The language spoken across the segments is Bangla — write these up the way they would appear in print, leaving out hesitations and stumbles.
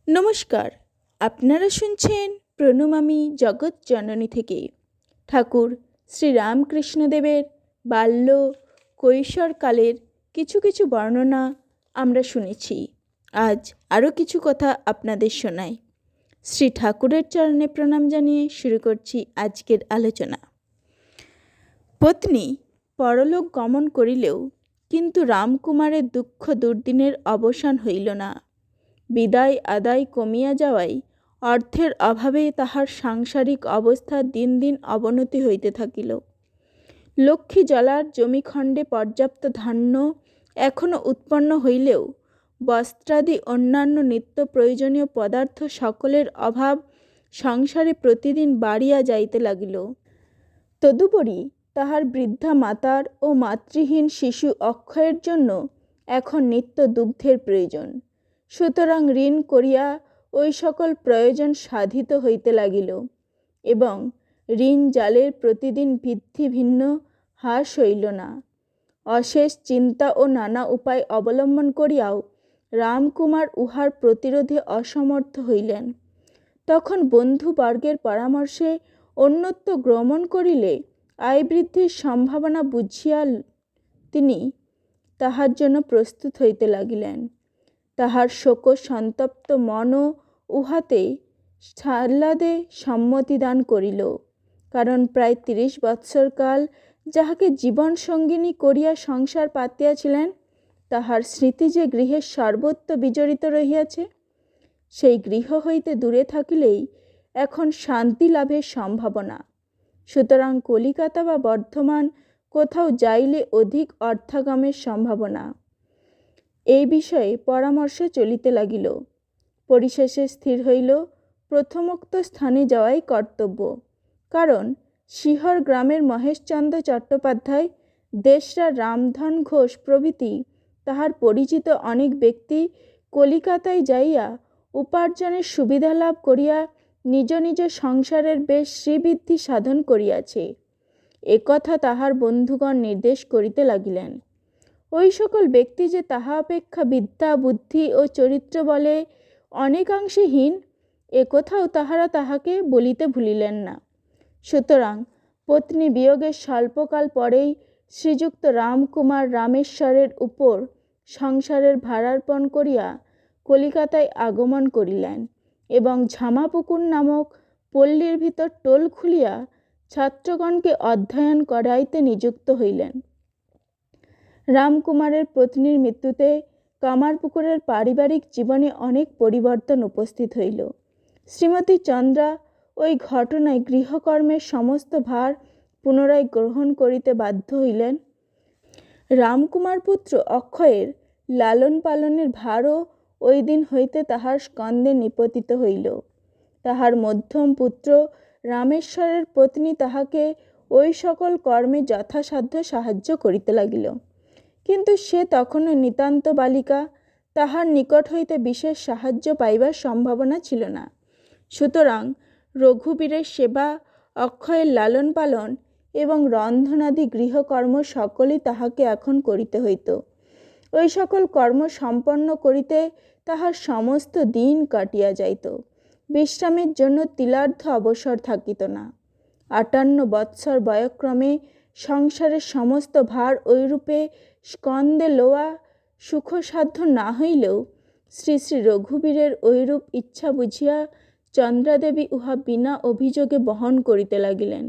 নমস্কার, আপনারা শুনছেন প্রণমামি জগৎ জননী থেকে ঠাকুর শ্রী রামকৃষ্ণদেবের বাল্য কৈশোরকালের কিছু কিছু বর্ণনা আমরা শুনেছি। আজ আরও কিছু কথা আপনাদের শোনাই। শ্রী ঠাকুরের চরণে প্রণাম জানিয়ে শুরু করছি আজকের আলোচনা। পত্নী পরলোক গমন করিলেও কিন্তু রামকুমারের দুঃখ দুর্দিনের অবসান হইল না। বিদায় আদায় কমিয়া যাওয়ায় অর্থের অভাবে তাহার সাংসারিক অবস্থা দিন দিন অবনতি হইতে থাকিল। লক্ষ্মী জলার জমিখণ্ডে পর্যাপ্ত ধান্য এখনও উৎপন্ন হইলেও বস্ত্রাদি অন্যান্য নিত্য প্রয়োজনীয় পদার্থ সকলের অভাব সংসারে প্রতিদিন বাড়িয়া যাইতে লাগিল। তদুপরি তাহার বৃদ্ধা মাতার ও মাতৃহীন শিশু অক্ষয়ের জন্য এখন নিত্য দুগ্ধের প্রয়োজন। সুতরাং ঋণ করিয়া ওই সকল প্রয়োজন সাধিত হইতে লাগিল এবং ঋণ জালের প্রতিদিন বৃদ্ধি ভিন্ন হ্রাস হইল না। অশেষ চিন্তা ও নানা উপায় অবলম্বন করিয়াও রামকুমার উহার প্রতিরোধে অসমর্থ হইলেন। তখন বন্ধুবর্গের পরামর্শে অন্যত্র গ্রমণ করিলে আয় বৃদ্ধির সম্ভাবনা বুঝিয়া তিনি তাহার জন্য প্রস্তুত হইতে লাগিলেন। তাহার শোক সন্তপ্ত মনও উহাতে সাহ্লাদে সম্মতি দান করিল, কারণ প্রায় 30 বৎসরকাল যাহাকে জীবন সঙ্গিনী করিয়া সংসার পাতিয়াছিলেন তাহার স্মৃতি যে গৃহের সর্বত্র বিজড়িত রহিয়াছে, সেই গৃহ হইতে দূরে থাকিলেই এখন শান্তি লাভের সম্ভাবনা। সুতরাং কলিকাতা বা বর্ধমান কোথাও যাইলে অধিক অর্থাগমের সম্ভাবনা। এই বিষয়ে পরামর্শ চলিতে লাগিল। পরিশেষে স্থির হইল প্রথমোক্ত স্থানে যাওয়াই কর্তব্য, কারণ শিহর গ্রামের মহেশচন্দ্র চট্টোপাধ্যায়, দেশরা রামধন ঘোষ প্রভৃতি তাহার পরিচিত অনেক ব্যক্তি কলিকাতায় যাইয়া উপার্জনের সুবিধা লাভ করিয়া নিজ নিজ সংসারের বেশ শ্রীবৃদ্ধি সাধন করিয়াছে, একথা তাহার বন্ধুগণ নির্দেশ করিতে লাগিলেন। ওই সকল ব্যক্তি যে তাহা অপেক্ষা বিদ্যা বুদ্ধি ও চরিত্র বলে অনেকাংশে হীন, একথাও তাহারা তাহাকে বলিতে ভুলিলেন না। সুতরাং পত্নী বিয়োগের স্বল্পকাল পরেই শ্রীযুক্ত রামকুমার রামেশ্বরের উপর সংসারের ভারার্পণ করিয়া কলিকাতায় আগমন করিলেন এবং ঝামাপুকুর নামক পল্লীর ভিতর টোল খুলিয়া ছাত্রগণকে অধ্যয়ন করাইতে নিযুক্ত হইলেন। রামকুমারের পত্নীর মৃত্যুতে কামারপুকুরের পারিবারিক জীবনে অনেক পরিবর্তন উপস্থিত হইল। শ্রীমতী চন্দ্রা ওই ঘটনায় গৃহকর্মের সমস্ত ভার পুনরায় গ্রহণ করিতে বাধ্য হইলেন। রামকুমার পুত্র অক্ষয়ের লালন পালনের ভারও ওই দিন হইতে তাহার স্কন্ধে নিপতিত হইল। তাহার মধ্যম পুত্র রামেশ্বরের পত্নী তাহাকে ওই সকল কর্মে যথাসাধ্য সাহায্য করিতে লাগিল, কিন্তু সে তখনও নিতান্ত বালিকা, তাহার নিকট হইতে বিশেষ সাহায্য পাইবার সম্ভাবনা ছিল না। সুতরাং রঘুবীরের সেবা, অক্ষয়ের লালন পালন এবং রন্ধনাদি গৃহকর্ম সকলই তাহাকে এখন করিতে হইত। ওই সকল কর্ম সম্পন্ন করিতে তাহার সমস্ত দিন কাটিয়া যাইত, বিশ্রামের জন্য তিলার্ধ অবসর থাকিত না। 58 বৎসর বয়ক্রমে সংসারের সমস্ত ভার ঐরূপে স্কন্ধে লওয়া সুখসাধ্য না হইলেও শ্রী শ্রী রঘুবীরের ঐরূপ ইচ্ছা বুঝিয়া চন্দ্রাদেবী উহা বিনা অভিযোগে বহন করিতে লাগিলেন।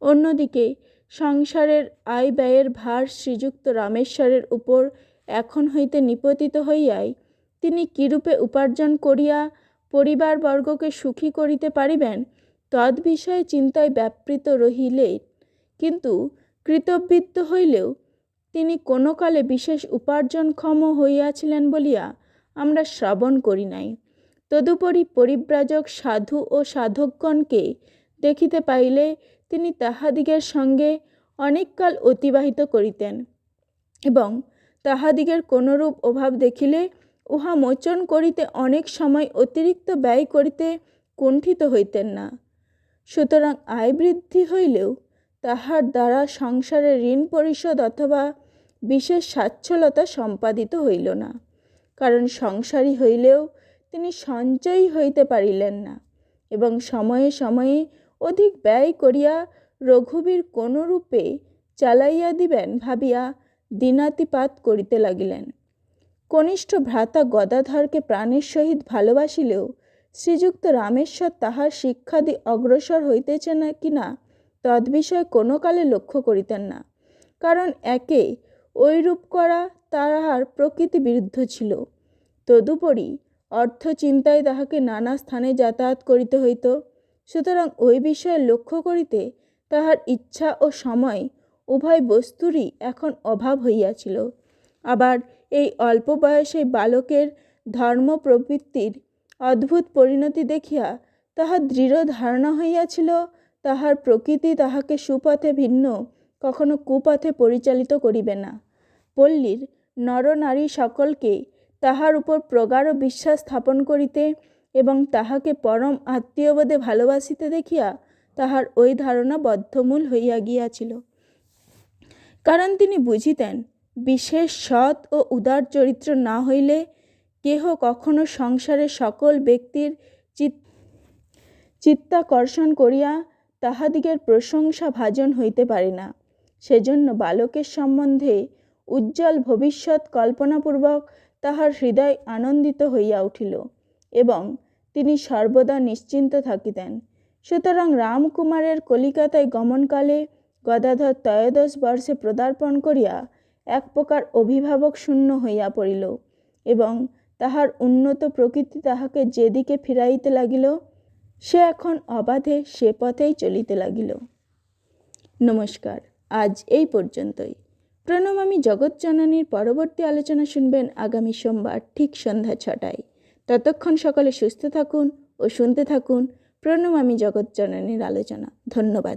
অন্যদিকে সংসারের আয় ব্যয়ের ভার শ্রীযুক্ত রামেশ্বরের উপর এখন হইতে নিপতিত হইয়াই তিনি কিরূপে উপার্জন করিয়া পরিবারবর্গকে সুখী করিতে পারিবেন তদ্বিষয়ে চিন্তায় ব্যাপৃত রহিলেন, কিন্তু কৃতবৃত্ত হইলেও তিনি কোনো কালে বিশেষ উপার্জনক্ষম হইয়াছিলেন বলিয়া আমরা শ্রবণ করি নাই। তদুপরি পরিব্রাজক সাধু ও সাধকগণকে দেখিতে পাইলে তিনি তাহাদিগের সঙ্গে অনেককাল অতিবাহিত করিতেন এবং তাহাদিগের কোনরূপ অভাব দেখিলে উহা মোচন করিতে অনেক সময় অতিরিক্ত ব্যয় করিতে কুণ্ঠিত হইতেন না। সুতরাং আয় বৃদ্ধি হইলেও তাহার দ্বারা সংসারের ঋণ পরিশোধ অথবা বিশেষ সচ্ছলতা সম্পাদিত হইল না, কারণ সংসারী হইলেও তিনি সঞ্চয়ী হইতে পারিলেন না এবং সময়ে সময়ে অধিক ব্যয় করিয়া রঘুবীর কোনরূপে চালাইয়া দিবেন ভাবিয়া দিনাতিপাত করিতে লাগিলেন। কনিষ্ঠ ভ্রাতা গদাধরকে প্রাণের সহিত ভালোবাসিলেও শ্রীযুক্ত রামেশ্বর তাহার শিক্ষাদি অগ্রসর হইতেছে না কিনা তদ্বিষয়ে কোনো কালে লক্ষ্য করিতেন না, কারণ একে ঐরূপ করা তাহার প্রকৃতি বিরুদ্ধ ছিল। তদুপরি অর্থ চিন্তায় তাহাকে নানা স্থানে যাতায়াত করিতে হইত। সুতরাং ওই বিষয়ে লক্ষ্য করিতে তাহার ইচ্ছা ও সময় উভয় বস্তুরই এখন অভাব হইয়াছিল। আবার এই অল্প বয়সে বালকের ধর্ম প্রবৃত্তির অদ্ভুত পরিণতি দেখিয়া তাহার দৃঢ় ধারণা হইয়াছিল তাহার প্রকৃতি তাহাকে সুপথে ভিন্ন কখনো কুপথে পরিচালিত করিবে না। পল্লীর নরনারী সকলকে তাহার উপর প্রগাঢ় বিশ্বাস স্থাপন করিতে এবং তাহাকে পরম আত্মীয়বোধে ভালোবাসিতে দেখিয়া তাহার ওই ধারণা বদ্ধমূল হইয়া গিয়াছিল। কারণ তিনি বুঝিতেন বিশেষ সৎ ও উদার চরিত্র না হইলে কেহ কখনো সংসারের সকল ব্যক্তির চিত্তাকর্ষণ করিয়া তাহাদিগের প্রশংসা ভাজন হইতে পারে না। সেজন্য বালকের সম্বন্ধে উজ্জ্বল ভবিষ্যৎ কল্পনাপূর্বক তাহার হৃদয় আনন্দিত হইয়া উঠিল এবং তিনি সর্বদা নিশ্চিন্ত থাকিতেন। সুতরাং রামকুমারের কলিকাতায় গমনকালে গদাধর ত্রয়োদশ বর্ষে পদার্পণ করিয়া এক প্রকার অভিভাবক শূন্য হইয়া পড়িল এবং তাহার উন্নত প্রকৃতি তাহাকে যেদিকে ফিরাইতে লাগিল সে এখন অবাধে সে পথেই চলিতে লাগিল। নমস্কার, আজ এই পর্যন্তই। প্রণমামি জগৎজননীর পরবর্তী আলোচনা শুনবেন আগামী সোমবার ঠিক সন্ধ্যা 6টায়। ততক্ষণ সকলে সুস্থ থাকুন ও শুনতে থাকুন প্রণমামি জগৎজননীর আলোচনা। ধন্যবাদ।